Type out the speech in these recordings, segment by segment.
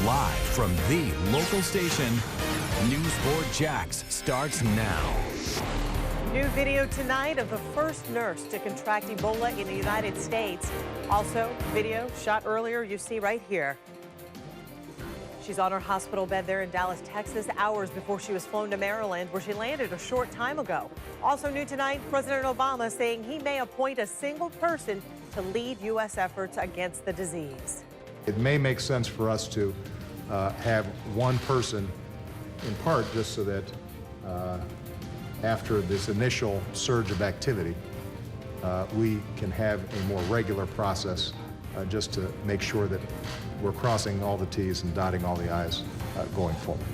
Live from the local station, News 4 Jax starts now. New video tonight of the first nurse to contract Ebola in the United States. Also, video shot earlier you see right here. She's on her hospital bed there in Dallas, Texas, hours before she was flown to Maryland, where she landed a short time ago. Also new tonight, President Obama saying he may appoint a single person to lead U.S. efforts against the disease. It may make sense for us to have one person, in part just so that after this initial surge of activity, we can have a more regular process just to make sure that we're crossing all the T's and dotting all the I's going forward.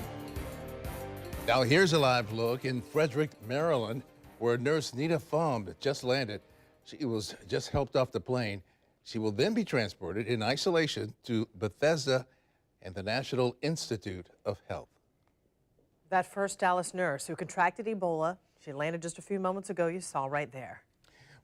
Now here's a live look in Frederick, Maryland, where nurse Nita Pham just landed. She was just helped off the plane. She will then be transported in isolation to Bethesda and the National Institute of Health. That first Dallas nurse who contracted Ebola, she landed just a few moments ago, you saw right there.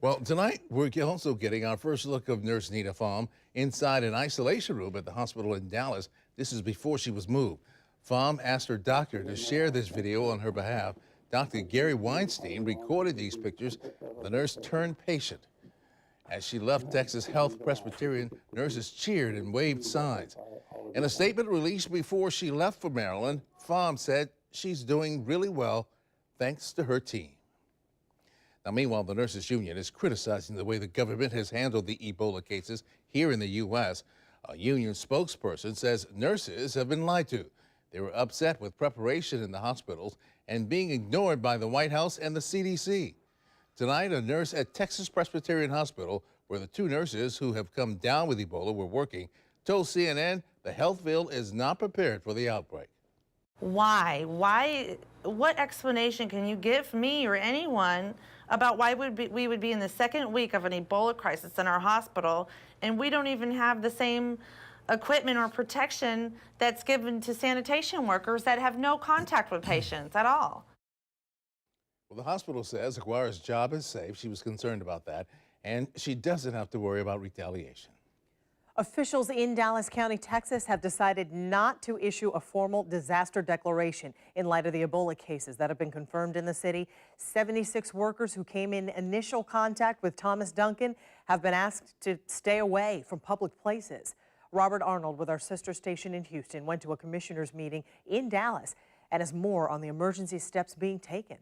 Well, tonight we're also getting our first look of nurse Nita Pham inside an isolation room at the hospital in Dallas. This is before she was moved. Pham asked her doctor to share this video on her behalf. Dr. Gary Weinstein recorded these pictures. The nurse turned patient. As she left Texas Health, Presbyterian nurses cheered and waved signs. In a statement released before she left for Maryland, Pham said she's doing really well thanks to her team. Now, meanwhile, the Nurses Union is criticizing the way the government has handled the Ebola cases here in the U.S. A union spokesperson says nurses have been lied to. They were upset with preparation in the hospitals and being ignored by the White House and the CDC. Tonight, a nurse at Texas Presbyterian Hospital, where the two nurses who have come down with Ebola were working, told CNN the health field is not prepared for the outbreak. Why? What explanation can you give me or anyone about why we would be in the second week of an Ebola crisis in our hospital and we don't even have the same equipment or protection that's given to sanitation workers that have no contact with patients at all? Well, the hospital says Aguirre's job is safe. She was concerned about that, and she doesn't have to worry about retaliation. Officials in Dallas County, Texas have decided not to issue a formal disaster declaration in light of the Ebola cases that have been confirmed in the city. 76 workers who came in initial contact with Thomas Duncan have been asked to stay away from public places. Robert Arnold with our sister station in Houston went to a commissioners meeting in Dallas and has more on the emergency steps being taken.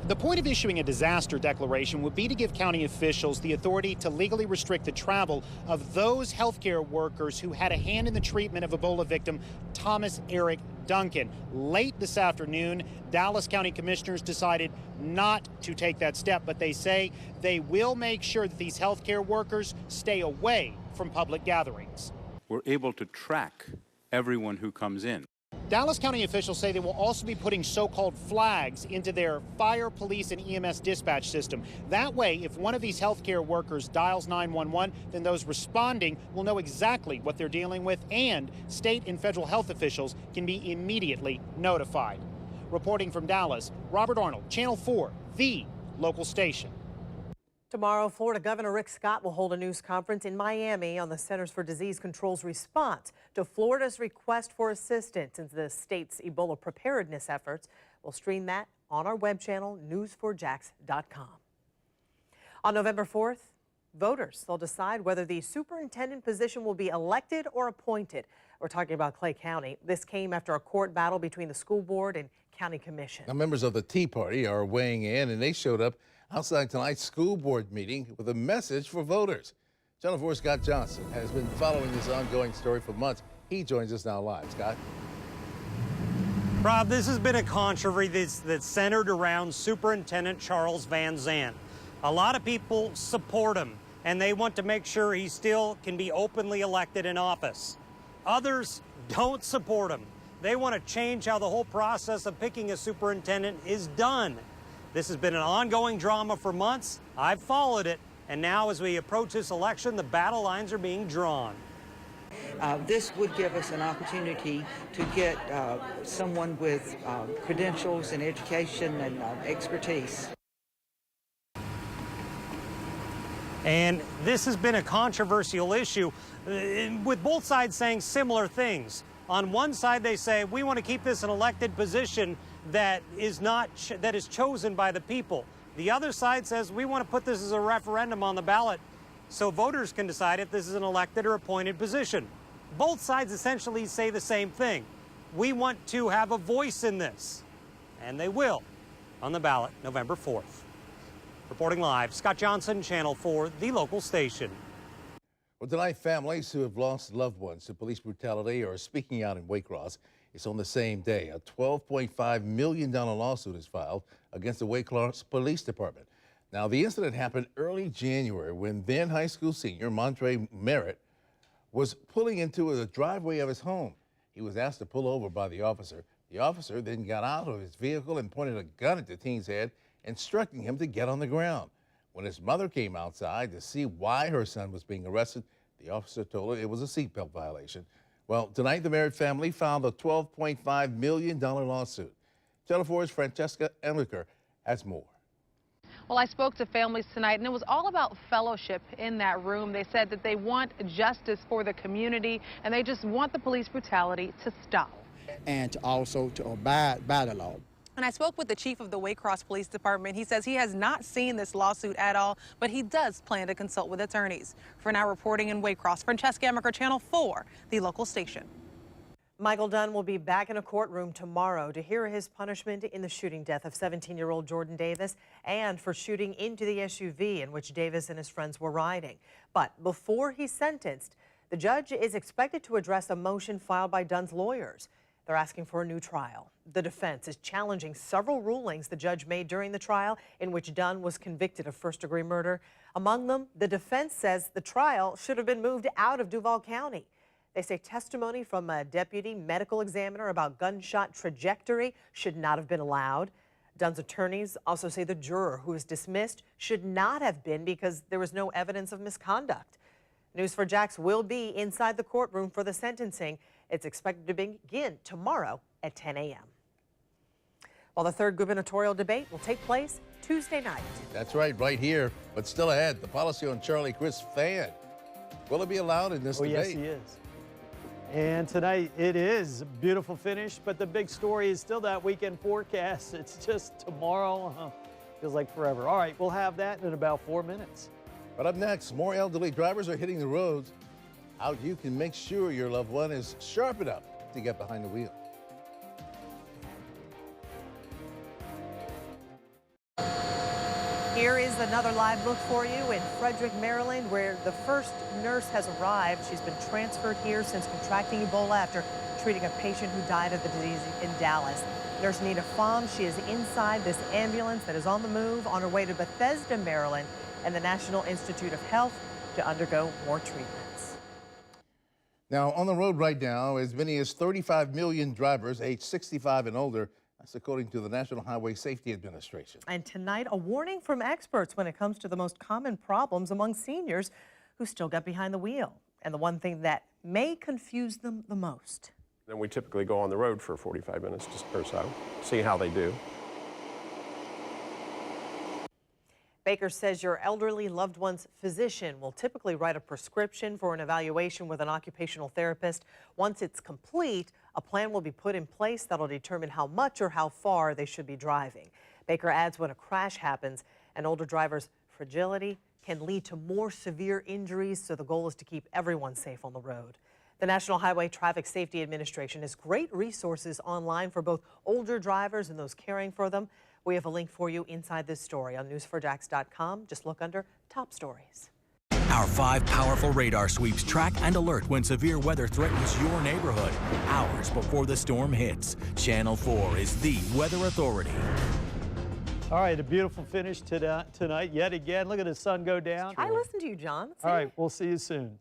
The point of issuing a disaster declaration would be to give county officials the authority to legally restrict the travel of those healthcare workers who had a hand in the treatment of Ebola victim Thomas Eric Duncan. Late this afternoon, Dallas County commissioners decided not to take that step, but they say they will make sure that these healthcare workers stay away from public gatherings. We're able to track everyone who comes in. Dallas County officials say they will also be putting so-called flags into their fire, police, and EMS dispatch system. That way, if one of these healthcare workers dials 911, then those responding will know exactly what they're dealing with, and state and federal health officials can be immediately notified. Reporting from Dallas, Robert Arnold, Channel 4, the local station. Tomorrow, Florida Governor Rick Scott will hold a news conference in Miami on the Centers for Disease Control's response to Florida's request for assistance in the state's Ebola preparedness efforts. We'll stream that on our web channel, news4jax.com. On November 4th, voters will decide whether the superintendent position will be elected or appointed. We're talking about Clay County. This came after a court battle between the school board and county commission. Now, members of the Tea Party are weighing in, and they showed up outside tonight's school board meeting with a message for voters. Channel 4's Scott Johnson has been following this ongoing story for months. He joins us now live. Scott? Rob, this has been a controversy that's centered around Superintendent Charles Van Zandt. A lot of people support him, and they want to make sure he still can be openly elected in office. Others don't support him. They want to change how the whole process of picking a superintendent is done. This has been an ongoing drama for months. I've followed it, and now as we approach this election, the battle lines are being drawn. This would give us an opportunity to get someone with credentials and education and expertise. And this has been a controversial issue with both sides saying similar things. On one side, they say, we want to keep this an elected position that is chosen by the people. The other side says, we want to put this as a referendum on the ballot so voters can decide if this is an elected or appointed position. Both sides essentially say the same thing. We want to have a voice in this, and they will on the ballot November 4th. Reporting live, Scott Johnson, Channel 4, the local station. Well, tonight, families who have lost loved ones to police brutality are speaking out in Waycross. It's on the same day. A $12.5 million lawsuit is filed against the Waycross Police Department. Now, the incident happened early January when then high school senior Montre Merritt was pulling into the driveway of his home. He was asked to pull over by the officer. The officer then got out of his vehicle and pointed a gun at the teen's head, instructing him to get on the ground. When his mother came outside to see why her son was being arrested, the officer told her it was a seatbelt violation. Well, tonight the Merritt family filed a $12.5 million lawsuit. Channel 4's Francesca Emliker has more. Well, I spoke to families tonight, and it was all about fellowship in that room. They said that they want justice for the community, and they just want the police brutality to stop. And to also to abide by the law. And I spoke with the chief of the Waycross Police Department. He says he has not seen this lawsuit at all, but he does plan to consult with attorneys. For now, reporting in Waycross, Francesca Emliker, Channel 4, the local station. Michael Dunn will be back in a courtroom tomorrow to hear his punishment in the shooting death of 17-year-old Jordan Davis and for shooting into the SUV in which Davis and his friends were riding. But before he's sentenced, the judge is expected to address a motion filed by Dunn's lawyers. They're asking for a new trial. The defense is challenging several rulings the judge made during the trial in which Dunn was convicted of first-degree murder. Among them, the defense says the trial should have been moved out of Duval County. They say testimony from a deputy medical examiner about gunshot trajectory should not have been allowed. Dunn's attorneys also say the juror who was dismissed should not have been because there was no evidence of misconduct. News4JAX will be inside the courtroom for the sentencing. It's expected to begin tomorrow at 10 a.m. While the third gubernatorial debate will take place Tuesday night. That's right here. But still ahead, the policy on Charlie Crist fan. Will it be allowed in this debate? Yes, he is. And tonight it is a beautiful finish, but the big story is still that weekend forecast. It's just tomorrow. Feels like forever. All right, we'll have that in about 4 minutes. But up next, more elderly drivers are hitting the roads. How you can make sure your loved one is sharp enough to get behind the wheel. Here is another live look for you in Frederick, Maryland, where the first nurse has arrived. She's been transferred here since contracting Ebola after treating a patient who died of the disease in Dallas. Nurse Nina Pham, she is inside this ambulance that is on the move on her way to Bethesda, Maryland, and the National Institute of Health to undergo more treatments. Now, on the road right now, as many as 35 million drivers aged 65 and older. That's according to the National Highway Safety Administration. And tonight, a warning from experts when it comes to the most common problems among seniors who still get behind the wheel, and the one thing that may confuse them the most. Then we typically go on the road for 45 minutes or so, see how they do. Baker says your elderly loved one's physician will typically write a prescription for an evaluation with an occupational therapist. Once it's complete, a plan will be put in place that'll determine how much or how far they should be driving. Baker adds when a crash happens, an older driver's fragility can lead to more severe injuries, so the goal is to keep everyone safe on the road. The National Highway Traffic Safety Administration has great resources online for both older drivers and those caring for them. We have a link for you inside this story on news4jax.com. Just look under Top Stories. Our 5 powerful radar sweeps track and alert when severe weather threatens your neighborhood hours before the storm hits. Channel 4 is the weather authority. All right, a beautiful finish tonight yet again. Look at the sun go down. I listen to you, John. All right, we'll see you soon.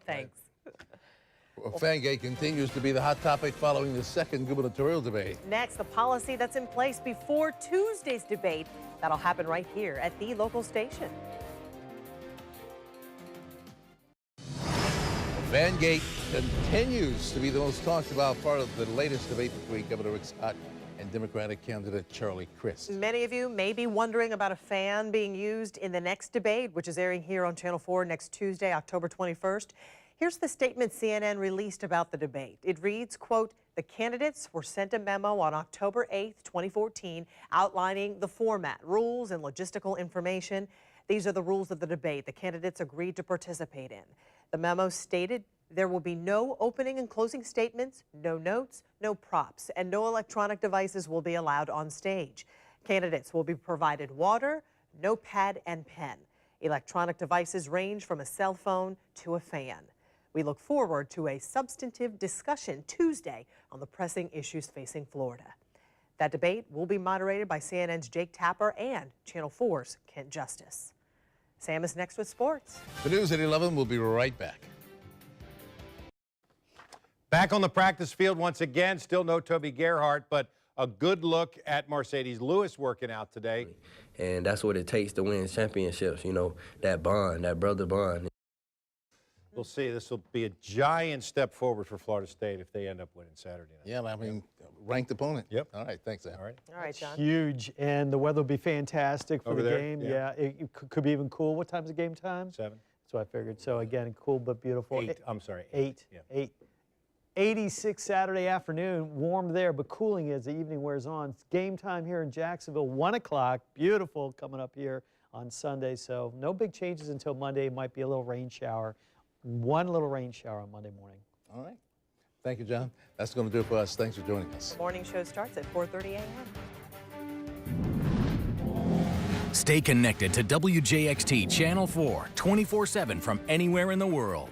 Thanks. Well, Fangate continues to be the hot topic following the second gubernatorial debate. Next, the policy that's in place before Tuesday's debate. That'll happen right here at the local station. Fangate continues to be the most talked about part of the latest debate between Governor Rick Scott and Democratic candidate Charlie Crist. Many of you may be wondering about a fan being used in the next debate, which is airing here on Channel 4 next Tuesday, October 21st. Here's the statement CNN released about the debate. It reads, quote, "The candidates were sent a memo on October 8th, 2014, outlining the format, rules, and logistical information. These are the rules of the debate the candidates agreed to participate in. The memo stated there will be no opening and closing statements, no notes, no props, and no electronic devices will be allowed on stage. Candidates will be provided water, notepad, and pen. Electronic devices range from a cell phone to a fan. We look forward to a substantive discussion Tuesday on the pressing issues facing Florida." That debate will be moderated by CNN's Jake Tapper and Channel 4's Kent Justice. Sam is next with sports. The news at 11. We'll be right back. Back on the practice field once again, still no Toby Gerhart, but a good look at Mercedes Lewis working out today. And that's what it takes to win championships, you know, that bond, that brother bond. We'll see. This will be a giant step forward for Florida State if they end up winning Saturday night. Yeah, I mean, ranked opponent. Yep. All right, thanks, Sam. All right. All right, John. Huge, and the weather will be fantastic for Over the there? game. Yeah. It could be even cool. What time's the game time? 7. That's what I figured. So again, cool but beautiful. 8. I'm sorry. 8. Yeah. 8. 86 Saturday afternoon, warm there, but cooling as the evening wears on. It's game time here in Jacksonville, 1 o'clock. Beautiful coming up here on Sunday. So no big changes until Monday. It might be a little rain shower. One little rain shower on Monday morning. All right. Thank you, John. That's going to do it for us. Thanks for joining us. The morning show starts at 4:30 a.m. Stay connected to WJXT Channel 4 24/7 from anywhere in the world.